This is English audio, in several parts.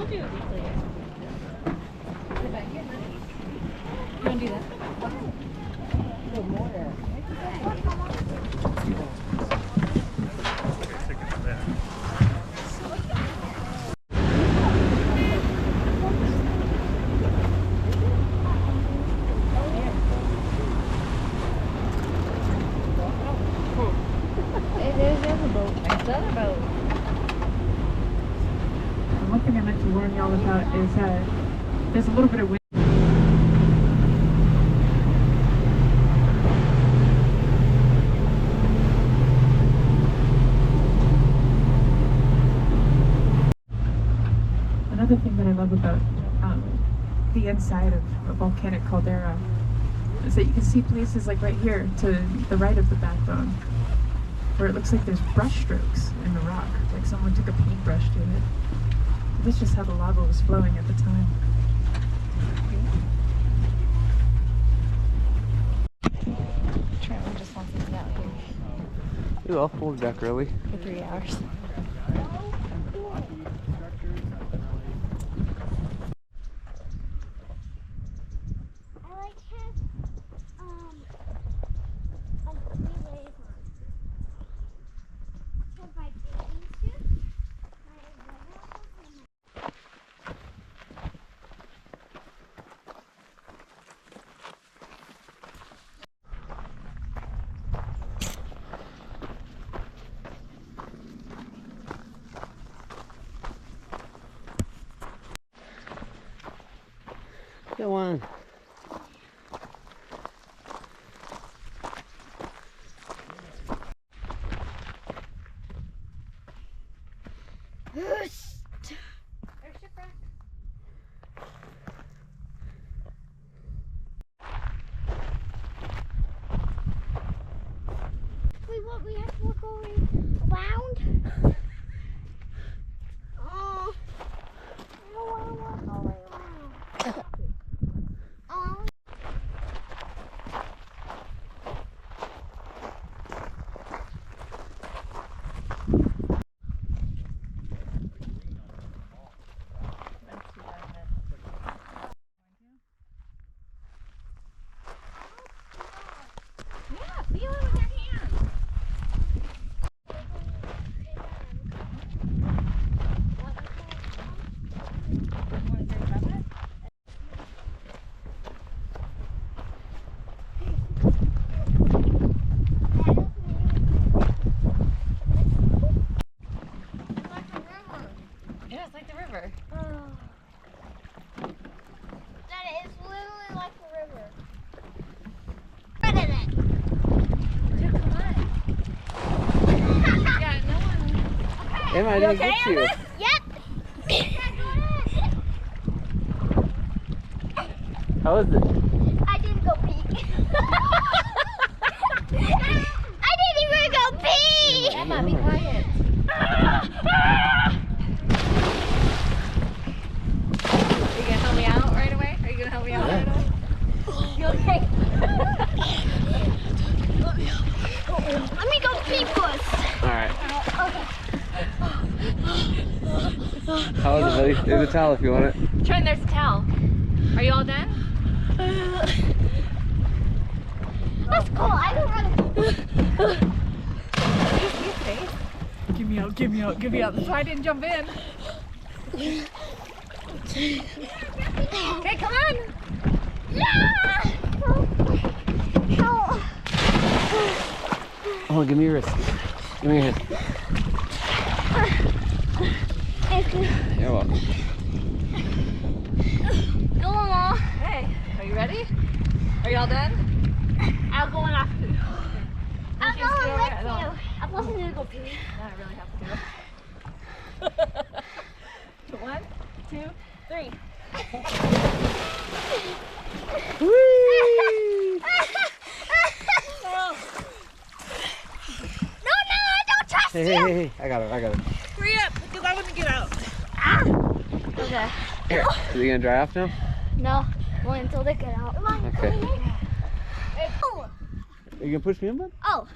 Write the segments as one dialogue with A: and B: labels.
A: We'll do a week later. You want to do that?
B: Good morning.
A: There's a boat. There's another boat.
C: One thing I meant to warn y'all about is there's a little bit of wind. Another thing that I love about the inside of a volcanic caldera is that you can see places like right here to the right of the backbone where it looks like there's brush strokes in the rock, like someone took a paintbrush to it. That's just how the lava was flowing at the time.
A: Trevor just wants to be out here
B: Ooh, I'll pull back early.
A: for 3 hours.
B: Go on.
D: Wait, what? We're going around? Oh, I don't want to walk all the way around. Oh.
A: Yeah, feel it with your hands. Yeah, it's like the river.
D: That is literally like the river. Right in it.
A: Dude, come on. Yeah, no one.
B: Emma, I didn't get you.
D: Yep.
B: How was it?
D: I didn't go pee. I didn't even go pee.
A: Emma, be quiet. Are you gonna help me out right away? Are you gonna help me out right away? You okay?
D: Let me go pee first.
B: Alright. How was it, buddy? There's a towel if you want it.
A: Trent, there's a towel. Are you all done?
D: That's cool. I don't run.
C: Give me out, give me out, give me out. That's why I didn't jump in.
A: Okay, come on.
D: Yeah. Oh.
B: Oh, give me your wrist. Give me your hand.
D: Thank you.
B: You're welcome.
D: Go on.
A: Hey, are you ready? Are you all done?
D: I'll go on after you. I'll
A: you
D: go
A: just
D: on
A: go
D: with
A: over it?
D: you. I'm supposed to go pee.
A: No, I really have to do it. 1, 2, 3.
D: No, I don't trust
B: Hey,
D: you.
B: hey, hey, I got it, I got it.
C: Hurry up, because I want to get out.
D: Okay.
B: Here, is it gonna dry off now?
D: No, wait until they get out.
B: Okay.
D: Oh.
B: Are you gonna push me in, bud?
D: Oh.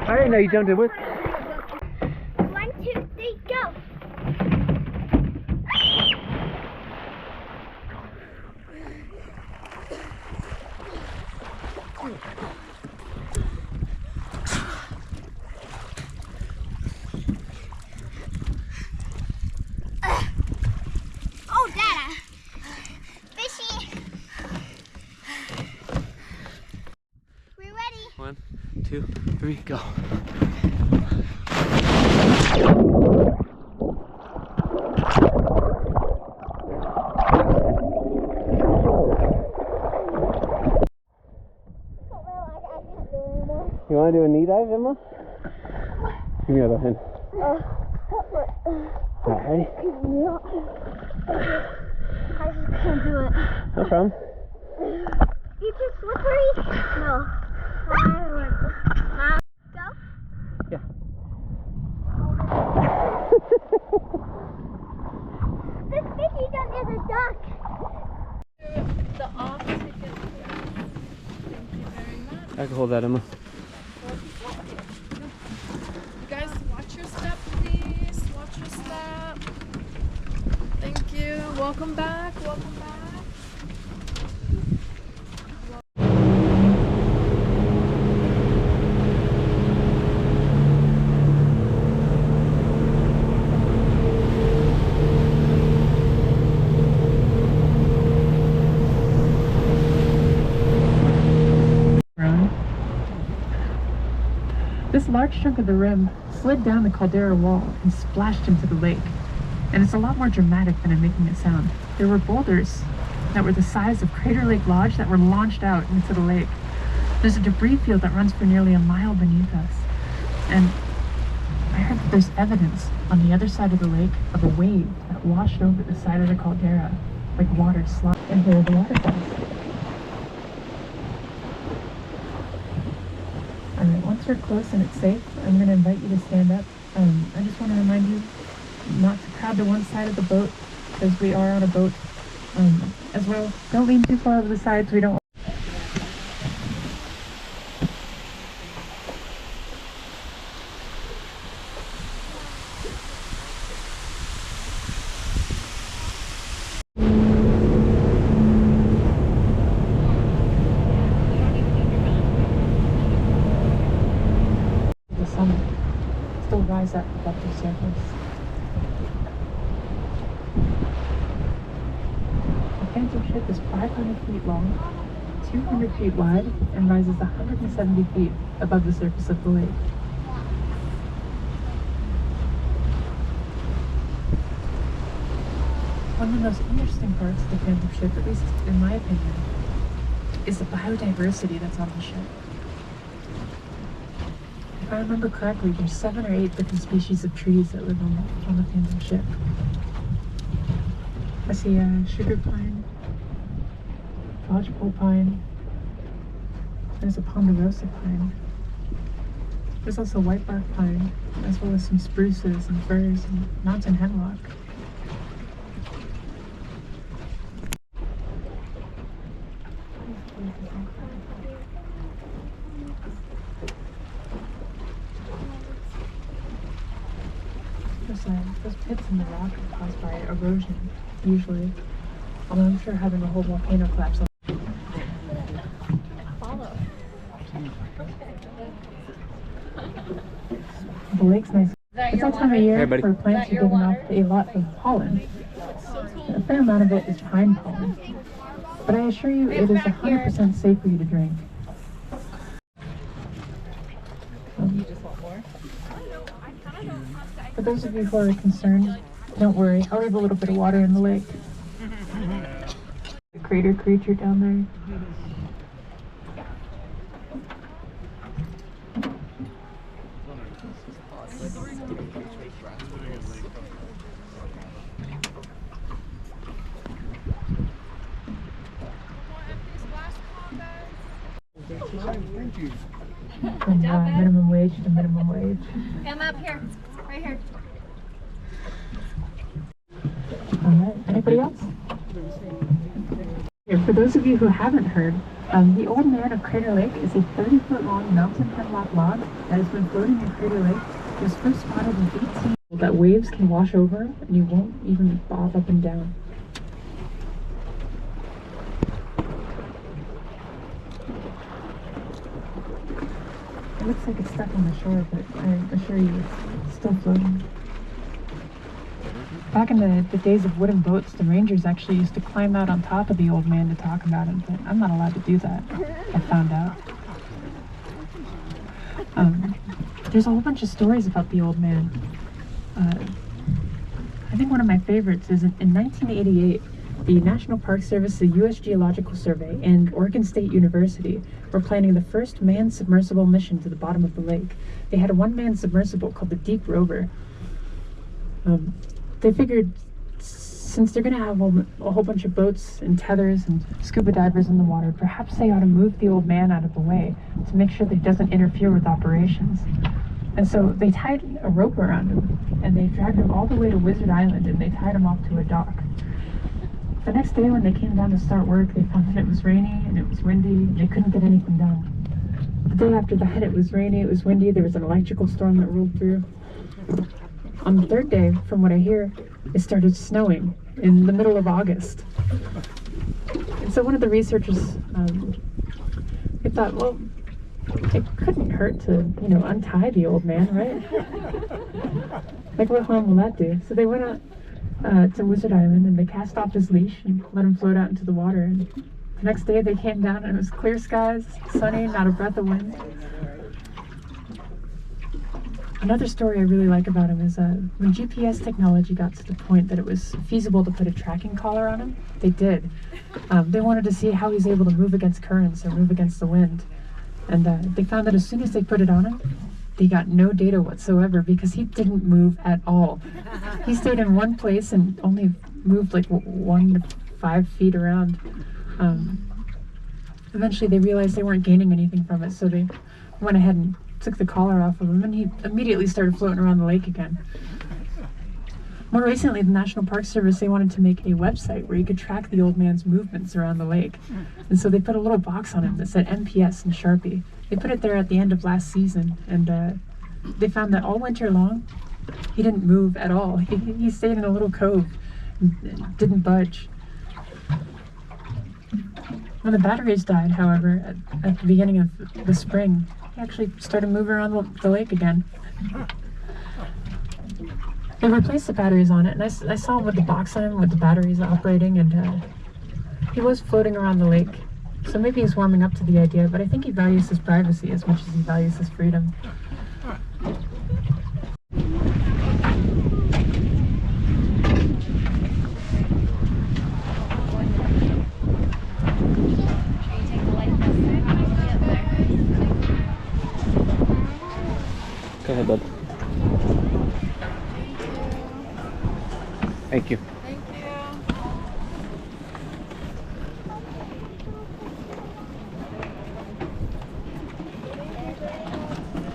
B: Alright, now you jumped in with. 2, 3, go. You want to do a knee dive, Emma? Give me the other hand. Alright, ready?
D: I just can't do it.
B: No problem.
D: You too slippery? No. Go?
B: Yeah.
D: This Mickey gun is a duck.
A: The off ticket. Thank you very much.
B: I can hold that, Emma.
A: You guys watch your step, please. Watch your step. Thank you. Welcome back. Welcome back.
C: This large chunk of the rim slid down the caldera wall and splashed into the lake. And it's a lot more dramatic than I'm making it sound. There were boulders that were the size of Crater Lake Lodge that were launched out into the lake. There's a debris field that runs for nearly a mile beneath us. And I heard that there's evidence on the other side of the lake of a wave that washed over the side of the caldera, like water sliding into the waterfalls. Alright, once we're close and it's safe, I'm going to invite you to stand up. I just want to remind you not to crowd to one side of the boat, because we are on a boat as well. Don't lean too far over the sides, we don't. The sun still rise up above the surface. The Phantom ship is 500 feet long, 200 feet wide, and rises 170 feet above the surface of the lake. One of the most interesting parts of the Phantom ship, at least in my opinion, is the biodiversity that's on the ship. If I remember correctly, there's 7 or 8 different species of trees that live on the Phantom ship. I see sugar pine, lodgepole pine, there's a ponderosa pine. There's also whitebark pine, as well as some spruces and firs and mountain hemlock. Those pits in the rock are caused by erosion, usually. Although I'm sure having a whole volcano collapse.
A: Follow.
C: The lake's nice. It's that time of year
B: Hey, buddy.
C: where plants are giving off a lot of pollen. A fair amount of it is pine pollen. But I assure you, it is 100% safe for you to drink. For those of you who are concerned, don't worry, I'll leave a little bit of water in the lake. The crater creature down there. From minimum wage to minimum wage.
A: I'm up here. Right here.
C: Alright, anybody else? Here, for those of you who haven't heard, the Old Man of Crater Lake is a 30-foot long mountain hemlock log that has been floating in Crater Lake. It was first spotted in 18 that waves can wash over and you won't even bob up and down. It looks like it's stuck on the shore, but I assure you it's still floating. Back in the days of wooden boats, the rangers actually used to climb out on top of the Old Man to talk about it, but I'm not allowed to do that, I found out. There's a whole bunch of stories about the old man. I think one of my favorites is in 1988, the National Park Service, the U.S. Geological Survey, and Oregon State University were planning the first manned submersible mission to the bottom of the lake. They had a one-man submersible called the Deep Rover. They figured since they're going to have a whole bunch of boats and tethers and scuba divers in the water, perhaps they ought to move the old man out of the way to make sure that he doesn't interfere with operations. And so they tied a rope around him, and they dragged him all the way to Wizard Island, and they tied him off to a dock. The next day when they came down to start work, they found that it was rainy and it was windy, and they couldn't get anything done. The day after that, it was rainy, it was windy, there was an electrical storm that rolled through. On the third day, from what I hear, it started snowing in the middle of August. And so one of the researchers, they thought, well, it couldn't hurt to, untie the old man, right? Like, what harm will that do? So they went out to Wizard Island, and they cast off his leash and let him float out into the water. And the next day they came down, and it was clear skies, sunny, not a breath of wind. Another story I really like about him is when GPS technology got to the point that it was feasible to put a tracking collar on him, they did. They wanted to see how he's able to move against currents or move against the wind. And they found that as soon as they put it on him, they got no data whatsoever because he didn't move at all. He stayed in one place and only moved like 1 to 5 feet around. Eventually they realized they weren't gaining anything from it, so they went ahead and took the collar off of him, and he immediately started floating around the lake again. More recently, the National Park Service, they wanted to make a website where you could track the old man's movements around the lake. And so they put a little box on him that said MPS in Sharpie. They put it there at the end of last season, and they found that all winter long, he didn't move at all. He stayed in a little cove and didn't budge. When the batteries died, however, at the beginning of the spring, he actually started moving around the lake again. They replaced the batteries on it, and I saw him with the box on him with the batteries operating, and he was floating around the lake. So maybe he's warming up to the idea, but I think he values his privacy as much as he values his freedom.
B: Go ahead, bud. Thank you.